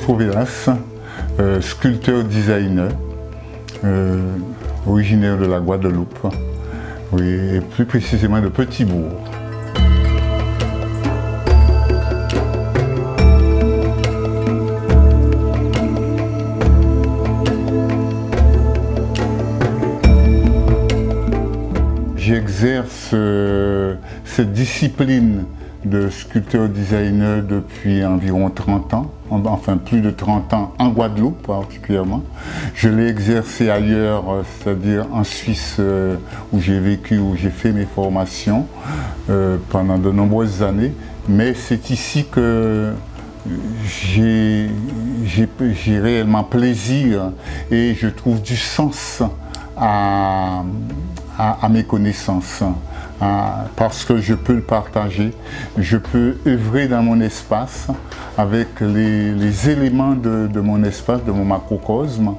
Trovelas, sculpteur-designer, originaire de la Guadeloupe, oui, et plus précisément de Petit-Bourg. J'exerce cette discipline de sculpteur-designer depuis environ 30 ans, enfin plus de 30 ans en Guadeloupe particulièrement. Je l'ai exercé ailleurs, c'est-à-dire en Suisse où j'ai vécu, où j'ai fait mes formations pendant de nombreuses années, mais c'est ici que j'ai réellement plaisir et je trouve du sens à mes connaissances, parce que je peux le partager, je peux œuvrer dans mon espace avec les éléments de mon espace, de mon macrocosme.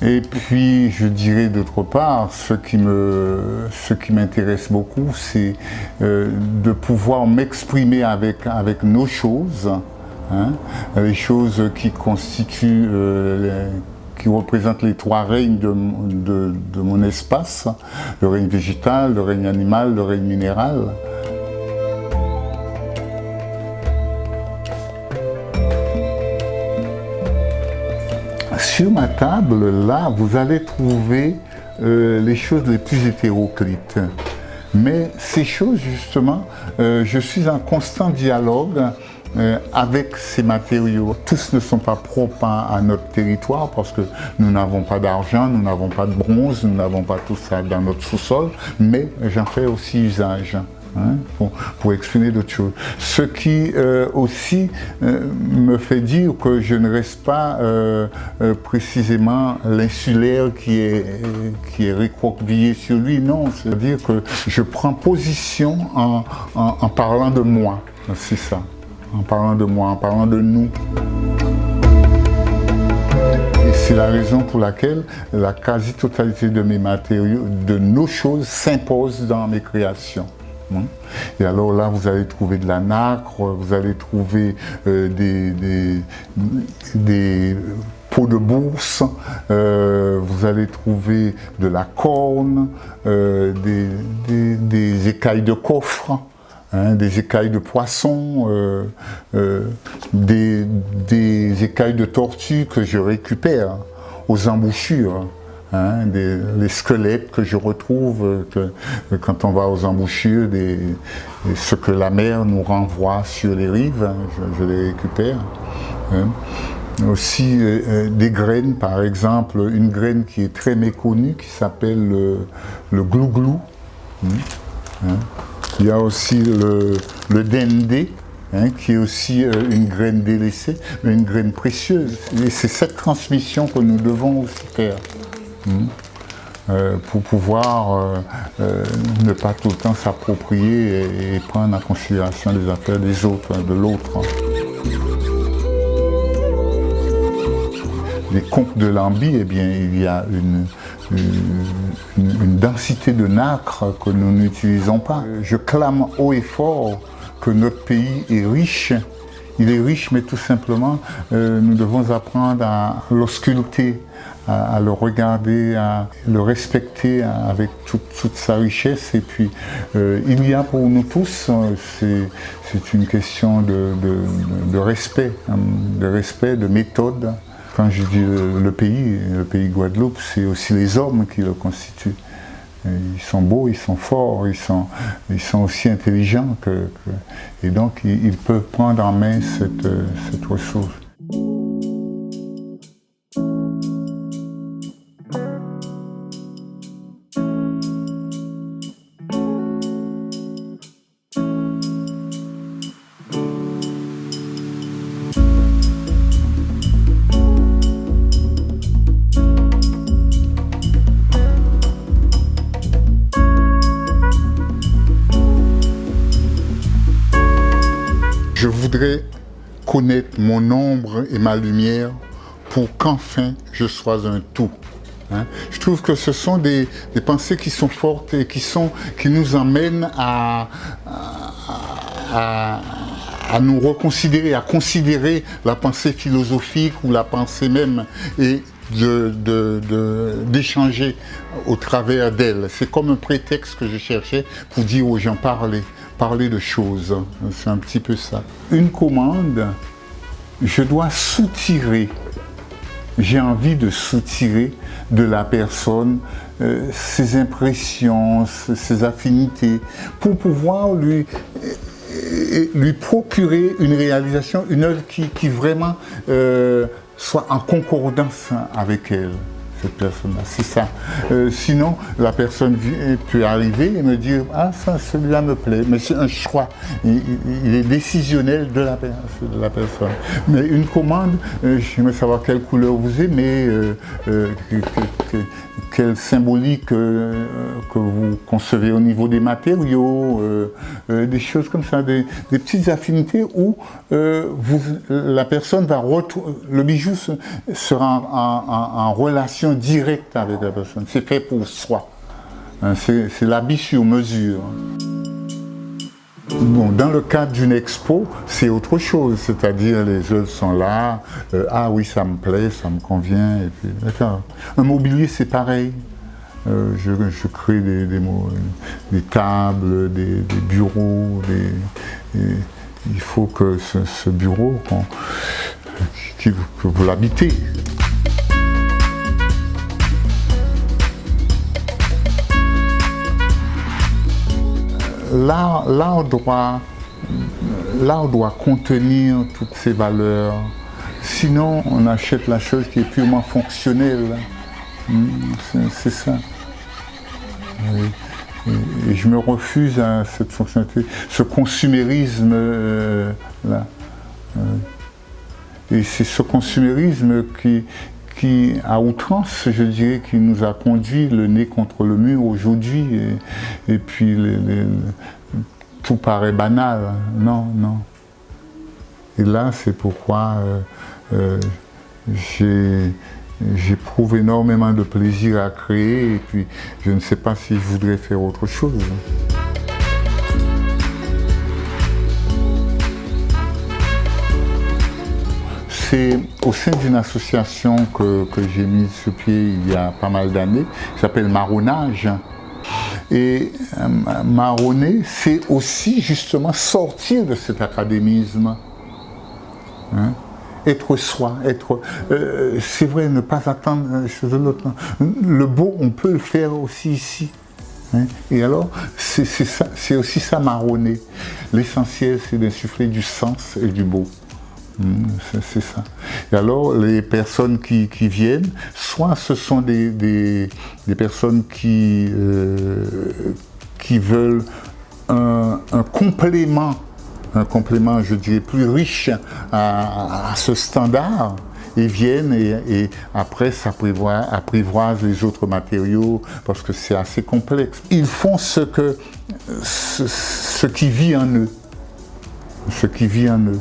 Et puis je dirais d'autre part, ce qui m'intéresse beaucoup, c'est de pouvoir m'exprimer avec nos choses, hein, les choses qui constituent qui représente les trois règnes de mon espace, le règne végétal, le règne animal, le règne minéral. Sur ma table, là, vous allez trouver les choses les plus hétéroclites. Mais ces choses, justement, je suis en constant dialogue avec ces matériaux. Tous ne sont pas propres à notre territoire parce que nous n'avons pas d'argent, nous n'avons pas de bronze, nous n'avons pas tout ça dans notre sous-sol, mais j'en fais aussi usage. Hein, pour exprimer d'autres choses. Ce qui aussi me fait dire que je ne reste pas précisément l'insulaire qui est recroquevillé sur lui, non, c'est-à-dire que je prends position en parlant de moi, c'est ça, en parlant de moi, en parlant de nous. Et c'est la raison pour laquelle la quasi-totalité de mes matériaux, de nos choses, s'impose dans mes créations. Et alors là, vous allez trouver de la nacre, vous allez trouver des pots de bourse, vous allez trouver de la corne, des écailles de coffre, hein, des écailles de poisson, des écailles de tortue que je récupère aux embouchures. Hein, les squelettes que je retrouve quand on va aux embouchures, ce que la mer nous renvoie sur les rives, hein, je les récupère. Hein. Aussi des graines, par exemple, une graine qui est très méconnue qui s'appelle le glouglou. Hein. Il y a aussi le dendé. Hein, qui est aussi une graine délaissée, mais une graine précieuse. Et c'est cette transmission que nous devons aussi faire. Pour pouvoir ne pas tout le temps s'approprier et prendre en considération les affaires des autres, de l'autre. Les conques de Lambie, eh bien, il y a une densité de nacre que nous n'utilisons pas. Je clame haut et fort que notre pays est riche. Il est riche, mais tout simplement, nous devons apprendre à l'ausculter, à le regarder, à le respecter avec toute sa richesse. Et puis, il y a pour nous tous, c'est une question de respect, de méthode. Quand je dis le pays Guadeloupe, c'est aussi les hommes qui le constituent. Ils sont beaux, ils sont forts, ils sont aussi intelligents et donc ils peuvent prendre en main cette ressource. Je voudrais connaître mon ombre et ma lumière pour qu'enfin je sois un tout. Hein? Je trouve que ce sont des pensées qui sont fortes et qui nous emmènent à à nous reconsidérer, à considérer la pensée philosophique ou la pensée même et d'échanger au travers d'elle. C'est comme un prétexte que je cherchais pour dire aux gens parler de choses. C'est un petit peu ça. Une commande, je dois soutirer. J'ai envie de soutirer de la personne ses impressions, ses affinités, pour pouvoir lui procurer une réalisation, une œuvre qui vraiment soit en concordance avec elle, cette personne-là. C'est ça. Sinon, la personne peut arriver et me dire « Ah, ça, celui-là me plaît », mais c'est un choix. Il est décisionnel de la personne. Mais une commande, j'aimerais savoir quelle couleur vous aimez, quelle symbolique que vous concevez au niveau des matériaux, des choses comme ça, des petites affinités où la personne va le bijou sera en relation directe avec la personne. C'est fait pour soi. C'est l'habit sur mesure. Bon, dans le cadre d'une expo, c'est autre chose, c'est-à-dire les œuvres sont là, ah oui, ça me plaît, ça me convient, et puis d'accord. Un mobilier, c'est pareil. Je crée des tables, des bureaux, il faut que ce bureau, que vous l'habitez. L'art doit contenir toutes ces valeurs. Sinon, on achète la chose qui est purement fonctionnelle. C'est ça. Et je me refuse à cette fonctionnalité, ce consumérisme-là. Et c'est ce consumérisme qui, à outrance, je dirais, qui nous a conduit le nez contre le mur aujourd'hui. Et puis, tout paraît banal. Non, non. Et là, c'est pourquoi j'éprouve énormément de plaisir à créer. Et puis, je ne sais pas si je voudrais faire autre chose. C'est au sein d'une association que j'ai mise sur pied il y a pas mal d'années, qui s'appelle Marronnage. Et marronner, c'est aussi justement sortir de cet académisme. Hein? Être soi, c'est vrai, ne pas attendre les choses de l'autre. Le beau, on peut le faire aussi ici. Hein? Et alors, c'est aussi ça marronner. L'essentiel, c'est d'insuffler du sens et du beau. C'est ça. Et alors, les personnes qui viennent, soit ce sont des personnes qui veulent un complément, je dirais, plus riche à ce standard, et viennent et après apprivoisent les autres matériaux parce que c'est assez complexe. Ils font ce qui vit en eux. Ce qui vit en eux.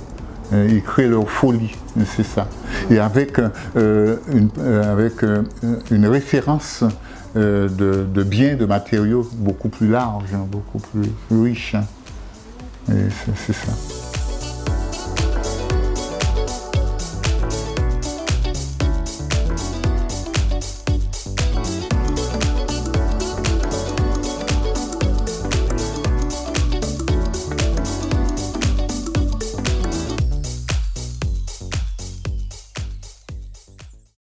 Ils créent leur folie, c'est ça. Et avec une référence de biens, de matériaux beaucoup plus large, beaucoup plus riche. Et c'est ça.